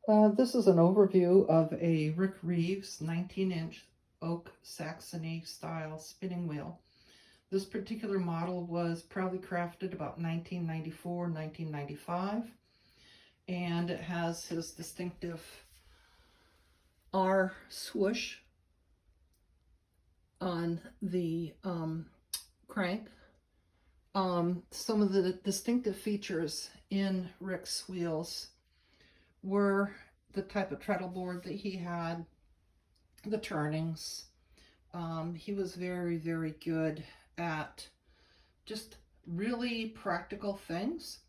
This is an overview of a Rick Reeves 19-inch oak Saxony style spinning wheel. This particular model was proudly crafted about 1994, 1995, and it has his distinctive R swoosh on the crank. Some of the distinctive features in Rick's wheels were the type of treadle board that he had, the turnings. He was very, very good at just really practical things.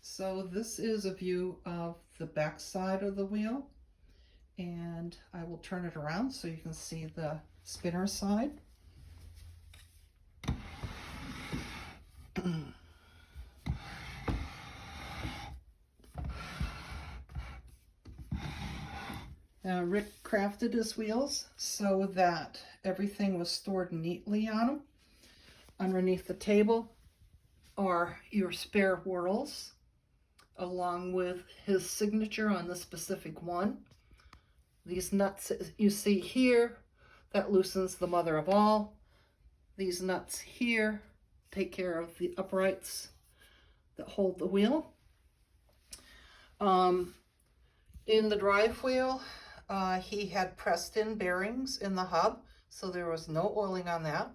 So this is a view of the back side of the wheel, and I will turn it around so you can see the spinner side. Rick crafted his wheels so that everything was stored neatly on them. Underneath the table are your spare whirls, along with his signature on the specific one. These nuts you see here, that loosens the mother of all. These nuts here take care of the uprights that hold the wheel. In the drive wheel, he had pressed in bearings in the hub, so there was no oiling on that.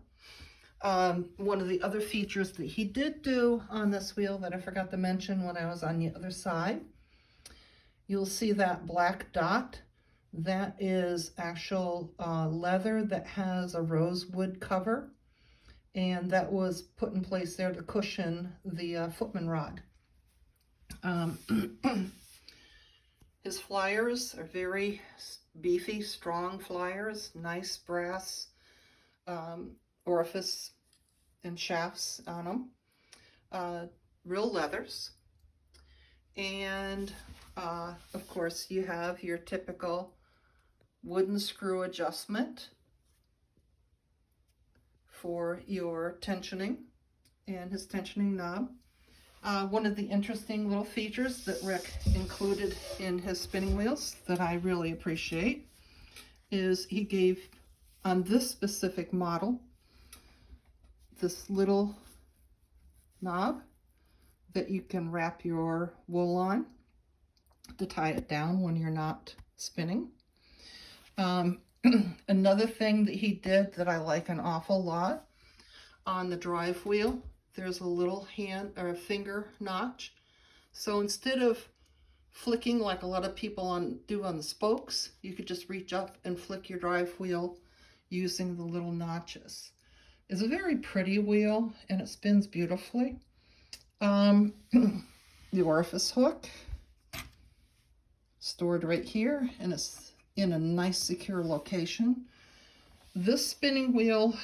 One of the other features that he did do on this wheel that I forgot to mention when I was on the other side, you'll see that black dot. That is actual leather that has a rosewood cover, and that was put in place there to cushion the footman rod. His flyers are very beefy, strong flyers, nice brass orifice and shafts on them, real leathers. And of course you have your typical wooden screw adjustment for your tensioning and his tensioning knob. One of the interesting little features that Rick included in his spinning wheels that I really appreciate is he gave, on this specific model, this little knob that you can wrap your wool on to tie it down when you're not spinning. Another thing that he did that I like an awful lot, on the drive wheel, there's a little hand or a finger notch. So instead of flicking like a lot of people do on the spokes, you could just reach up and flick your drive wheel using the little notches. It's a very pretty wheel and it spins beautifully. The orifice hook stored right here, and it's in a nice secure location. This spinning wheel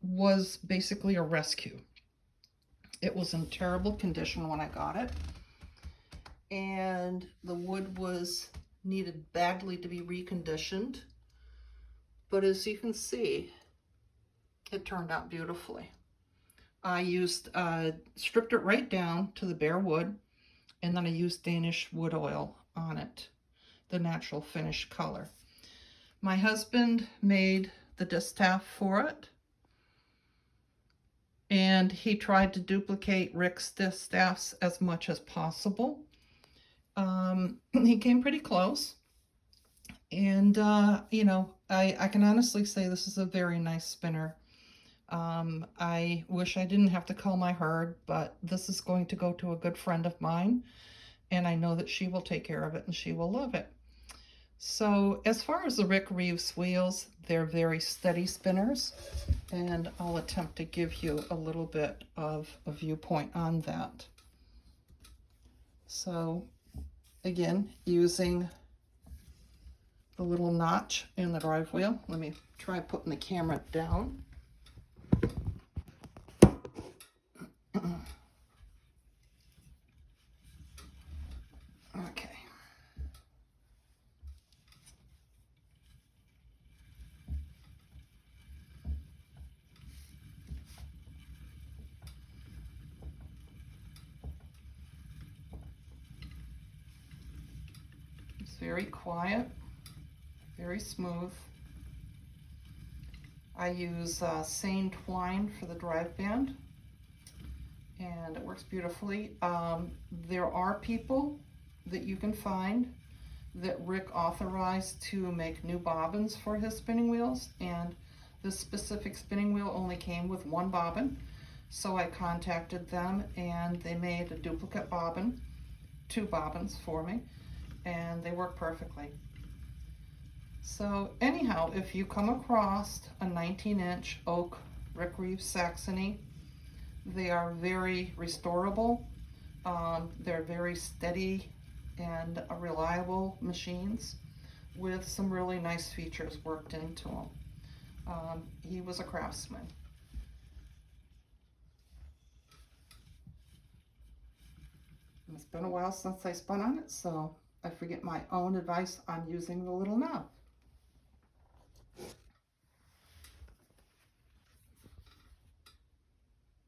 was basically a rescue. It was in terrible condition when I got it, and the wood needed badly to be reconditioned, but as you can see, it turned out beautifully. I stripped it right down to the bare wood, and then I used Danish wood oil on it, the natural finish color. My husband made the distaff for it, and he tried to duplicate Rick's distaffs as much as possible. He came pretty close, and you know, I can honestly say this is a very nice spinner. I wish I didn't have to cull my herd, but this is going to go to a good friend of mine, and I know that she will take care of it and she will love it. So as far as the Rick Reeves wheels, they're very steady spinners, and I'll attempt to give you a little bit of a viewpoint on that. So again, using the little notch in the drive wheel, let me try putting the camera down. Okay. very quiet, very smooth. I use seine twine for the drive band, and it works beautifully. There are people that you can find that Rick authorized to make new bobbins for his spinning wheels, and this specific spinning wheel only came with one bobbin, so I contacted them and they made a duplicate bobbin, 2 bobbins for me, and they work perfectly. So anyhow, if you come across a 19-inch oak Rick Reeves Saxony, they are very restorable. They're very steady and reliable machines with some really nice features worked into them. He was a craftsman. It's been a while since I spun on it, so I forget my own advice on using the little knob.